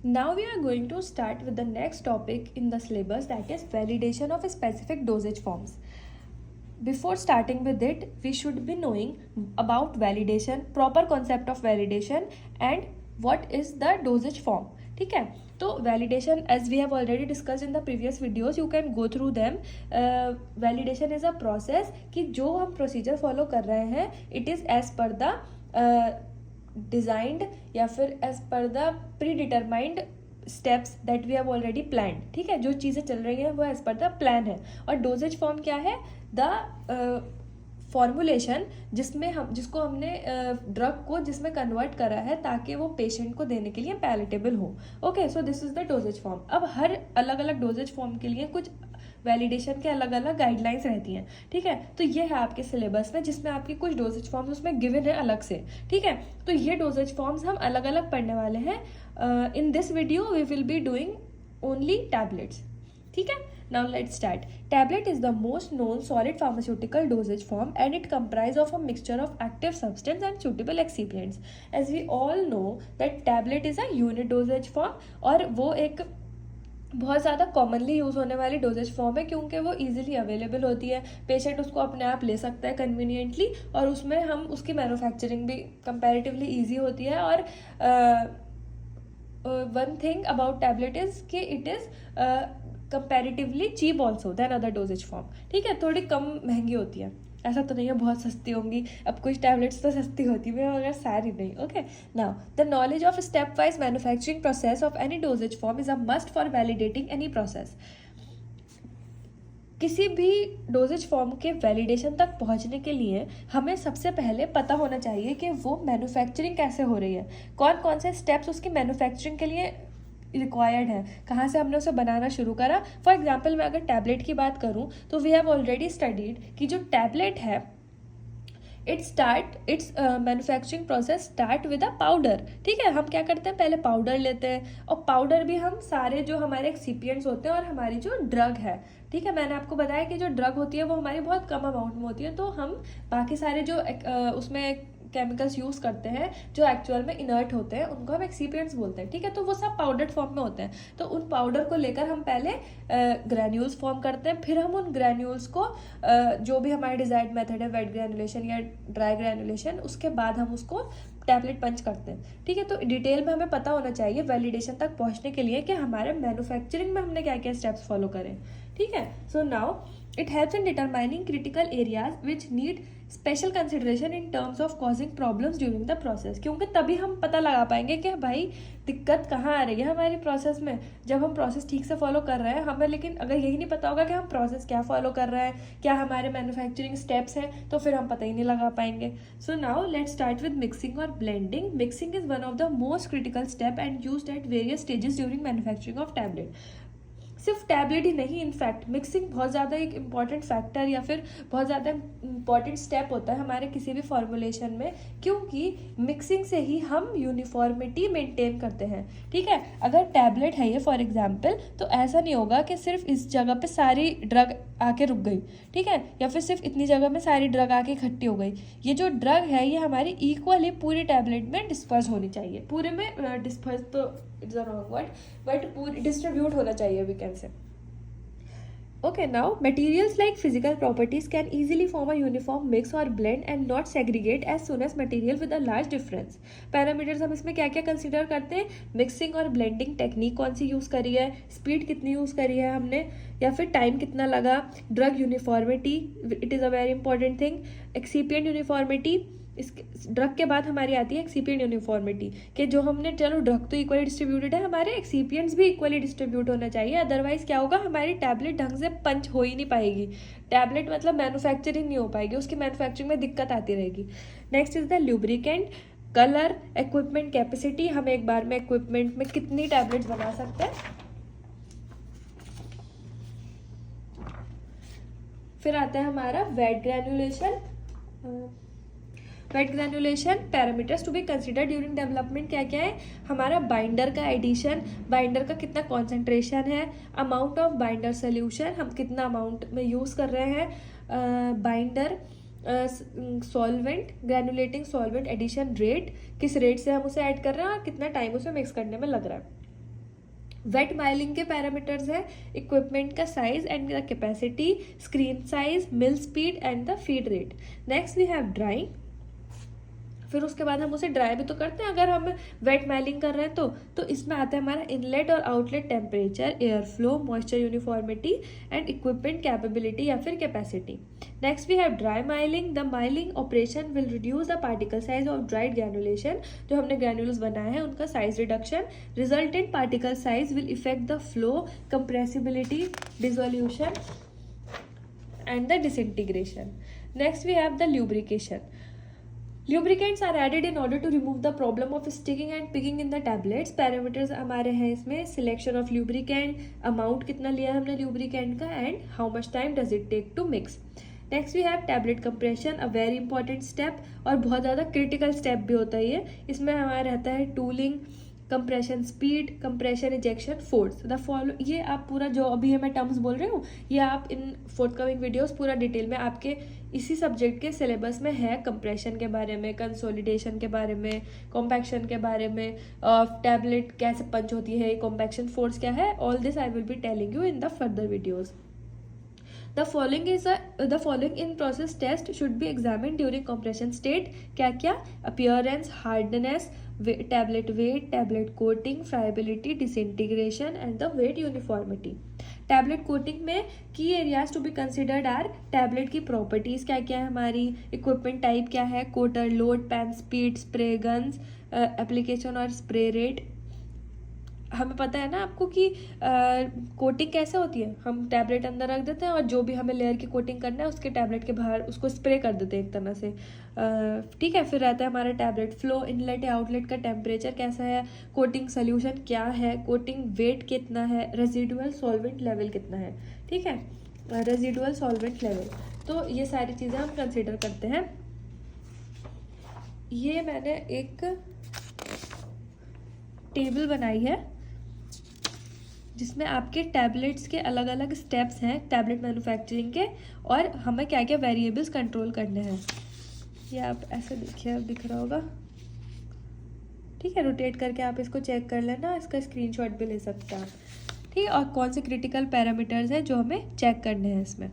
Now we are going to start with the next topic in the syllabus, that is validation of specific dosage forms. Before starting with it, we should be knowing about validation, proper concept of validation and what is the dosage form. ठीक है, तो validation as we have already discussed in the previous videos, you can go through them. Validation is a process कि जो हम procedure follow कर रहे हैं it is as per the designed या फिर as per the predetermined steps that we have already planned. ठीक है, जो चीज़ें चल रही हैं वो as per the plan है. और dosage form क्या है? The फॉर्मुलेशन जिसको हमने ड्रग को जिसमें कन्वर्ट करा है ताकि वो पेशेंट को देने के लिए पैलेटेबल हो. Okay, so this is the doses form. अब हर अलग अलग डोजेज फॉर्म के लिए कुछ वैलिडेशन के अलग अलग गाइडलाइंस रहती हैं. ठीक है, तो ये है आपके सिलेबस में जिसमें आपकी कुछ डोजेज फॉर्म्स उसमें गिवन है अलग से. ठीक है, तो ये डोजेज फॉर्म्स हम अलग अलग पढ़ने वाले हैं. In this video we will be doing only tablets. ठीक है, now let's start. Tablet is the most known solid pharmaceutical dosage form and it comprises of a mixture of active substance and suitable excipients. As we all know that tablet is a unit dosage form और वो एक बहुत ज़्यादा commonly use होने वाली doses form है क्योंकि वो इजीली अवेलेबल होती है. पेशेंट उसको अपने आप ले सकता है कन्वीनियंटली और उसमें हम उसकी मैन्युफैक्चरिंग भी कंपैरेटिवली ईजी होती है. और one thing about tablet is कि it is comparatively cheap also then other dosages form. ठीक है, थोड़ी कम महंगी होती है. ऐसा तो नहीं है बहुत सस्ती होंगी, अब कुछ टैबलेट्स तो सस्ती होती है मगर सारी नहीं. Okay, now the knowledge of step wise manufacturing process of any doses form is a must for validating any process. किसी भी डोजेज फॉर्म के वैलिडेशन तक पहुंचने के लिए हमें सबसे पहले पता होना चाहिए कि वो मैन्युफैक्चरिंग कैसे हो रही है, कौन कौन से स्टेप्स उसकी मैन्युफैक्चरिंग के लिए रिक्वायर्ड है, कहाँ से हमने उसे बनाना शुरू करा. फॉर एग्जाम्पल मैं अगर टैबलेट की बात करूँ तो वी हैव ऑलरेडी स्टडीड कि जो टैबलेट है it's manufacturing process start with a powder. ठीक है, हम क्या करते हैं, पहले पाउडर लेते हैं और पाउडर भी हम सारे जो हमारे एक्सिपिएंट्स होते हैं और हमारी जो ड्रग है. ठीक है, मैंने आपको बताया कि जो ड्रग होती है वो हमारी बहुत कम अमाउंट में होती है, तो हम बाकी सारे जो उसमें केमिकल्स यूज़ करते हैं जो एक्चुअल में इनर्ट होते हैं उनको हम एक्सिपिएंट्स बोलते हैं. ठीक है, तो वो सब पाउडर फॉर्म में होते हैं. तो उन पाउडर को लेकर हम पहले ग्रैन्यूल्स फॉर्म करते हैं, फिर हम उन ग्रैन्यूल्स को जो भी हमारा डिजायर्ड मेथड है वेट ग्रैनुलेशन या ड्राई ग्रैनुलेशन, उसके बाद हम उसको टैबलेट पंच करते हैं. ठीक है, तो डिटेल में हमें पता होना चाहिए वैलिडेशन तक पहुंचने के लिए कि हमारे मैन्युफैक्चरिंग में हमने क्या क्या स्टेप्स फॉलो करें. ठीक है, so now it helps in determining critical areas which need special consideration in terms of causing problems during the process. क्योंकि तभी हम पता लगा पाएंगे कि भाई दिक्कत कहाँ आ रही है हमारी प्रोसेस में, जब हम प्रोसेस ठीक से फॉलो कर रहे हैं. हमें लेकिन अगर यही नहीं पता होगा कि हम प्रोसेस क्या फॉलो कर रहे हैं, क्या हमारे मैन्युफैक्चरिंग स्टेप्स हैं, तो फिर हम पता ही नहीं लगा पाएंगे. So now let's start with mixing और blending. Mixing is one of the most critical step and used at various stages during manufacturing of tablet. सिर्फ टैबलेट ही नहीं, इनफैक्ट मिक्सिंग बहुत ज़्यादा एक इम्पॉर्टेंट फैक्टर या फिर बहुत ज़्यादा इम्पॉर्टेंट स्टेप होता है हमारे किसी भी फॉर्मुलेशन में, क्योंकि मिक्सिंग से ही हम यूनिफॉर्मिटी मेंटेन करते हैं. ठीक है, अगर टैबलेट है ये फॉर एग्जांपल, तो ऐसा नहीं होगा कि सिर्फ इस जगह पे सारी ड्रग आके रुक गई. ठीक है, या फिर सिर्फ इतनी जगह में सारी ड्रग आके इकट्ठी हो गई. ये जो ड्रग है ये हमारी इक्वली पूरी टैबलेट में डिस्पर्स होनी चाहिए. पूरे में डिस्पर्स तो it's a wrong word, but पूरी डिस्ट्रीब्यूट होना चाहिए we can say. Okay, now materials like physical properties can easily form a uniform mix or blend and not segregate as soon as material with a large difference. Parameters हम इसमें क्या क्या consider करते हैं, mixing और blending technique कौन सी use करी है, स्पीड कितनी यूज़ करी है हमने, या फिर टाइम कितना लगा, drug uniformity it is a very important thing, excipient uniformity. इस ड्रग के बाद हमारी आती है एक्सिपिएंट यूनिफॉर्मिटी कि जो हमने, चलो ड्रग तो इक्वली डिस्ट्रीब्यूटेड है, हमारे एक्सिपिएंट्स भी इक्वली डिस्ट्रीब्यूट होना चाहिए. अदरवाइज क्या होगा, हमारी टैबलेट ढंग से पंच हो ही नहीं पाएगी. टैबलेट मतलब मैन्युफैक्चरिंग नहीं हो पाएगी, उसकी मैन्युफैक्चरिंग में दिक्कत आती रहेगी. Next is the lubricant, colour, equipment capacity. हम एक बार में इक्विपमेंट में कितनी टैबलेट्स बना सकते हैं. फिर आता है हमारा wet granulation. Wet granulation parameters to be consider during development क्या क्या है, हमारा बाइंडर का एडिशन, बाइंडर का कितना कॉन्सेंट्रेशन है, अमाउंट ऑफ बाइंडर सोल्यूशन, हम कितना अमाउंट में यूज़ कर रहे हैं, binder solvent, granulating solvent addition rate, किस रेट से हम उसे ऐड कर रहे हैं और कितना टाइम उसे मिक्स करने में लग रहा है. वेट माइलिंग के पैरामीटर्स है इक्विपमेंट का size and the capacity, screen size, mill speed and the feed rate. Next we have drying. फिर उसके बाद हम उसे ड्राई भी तो करते हैं अगर हम वेट माइलिंग कर रहे हैं तो इसमें आता है हमारा इनलेट और outlet temperature, air flow, moisture uniformity and equipment capability या फिर capacity. Next we have dry milling. The milling operation will reduce the particle size of dried granulation, जो हमने ग्रैनुल्स बनाए हैं उनका size reduction. Resultant particle size will effect the flow, compressibility, dissolution and the disintegration. Next we have the lubrication. Lubricants are added in order to remove the problem of sticking and picking in the tablets. Parameters हमारे हैं इसमें selection of lubricant, amount कितना लिया है हमने lubricant का and how much time does it take to mix. Next we have tablet compression, a very important step और बहुत ज़्यादा critical step भी होता है ये। इसमें हमारा रहता है tooling, compression speed, compression ejection, force. The follow, ये आप पूरा जो अभी मैं टर्म्स बोल रही हूँ ये आप इन फोर्थकमिंग वीडियोस पूरा डिटेल में आपके इसी सब्जेक्ट के सिलेबस में है। कंप्रेशन के बारे में, कंसोलिडेशन के बारे में, कॉम्पैक्शन के बारे में, टैबलेट कैसे पंच होती है, कॉम्पैक्शन फोर्स क्या है, all this I will be telling you in the further videos. The following in process test should be examined during compression state. क्या क्या? Appearance, hardness, tablet weight, tablet coating, friability, disintegration and the weight uniformity. Tablet coating में की areas to be considered are tablet की properties क्या क्या है हमारी, equipment type क्या है, coater load, pan speed, spray guns, application और स्प्रे रेट। हमें पता है ना आपको कि कोटिंग कैसे होती है, हम टैबलेट अंदर रख देते हैं और जो भी हमें लेयर की कोटिंग करना है उसके टैबलेट के बाहर उसको स्प्रे कर देते हैं एक तरह से, ठीक है। फिर रहता है हमारा टैबलेट फ्लो, इनलेट या आउटलेट का टेम्परेचर कैसा है, कोटिंग सोल्यूशन क्या है, कोटिंग वेट कितना है, रेजिडुअल सॉल्वेंट लेवल कितना है, ठीक है, रेजिडुअल सॉल्वेंट लेवल। तो ये सारी चीज़ें हम कंसिडर करते हैं। ये मैंने एक टेबल बनाई है जिसमें आपके टैबलेट्स के अलग अलग स्टेप्स हैं टैबलेट मैन्युफैक्चरिंग के और हमें क्या क्या वेरिएबल्स कंट्रोल करने हैं। ये आप ऐसे देखिए, अब दिख रहा होगा, ठीक है। रोटेट करके आप इसको चेक कर लेना, इसका स्क्रीनशॉट भी ले सकते हैं आप, ठीक है। और कौन से क्रिटिकल पैरामीटर्स हैं जो हमें चेक करने हैं इसमें।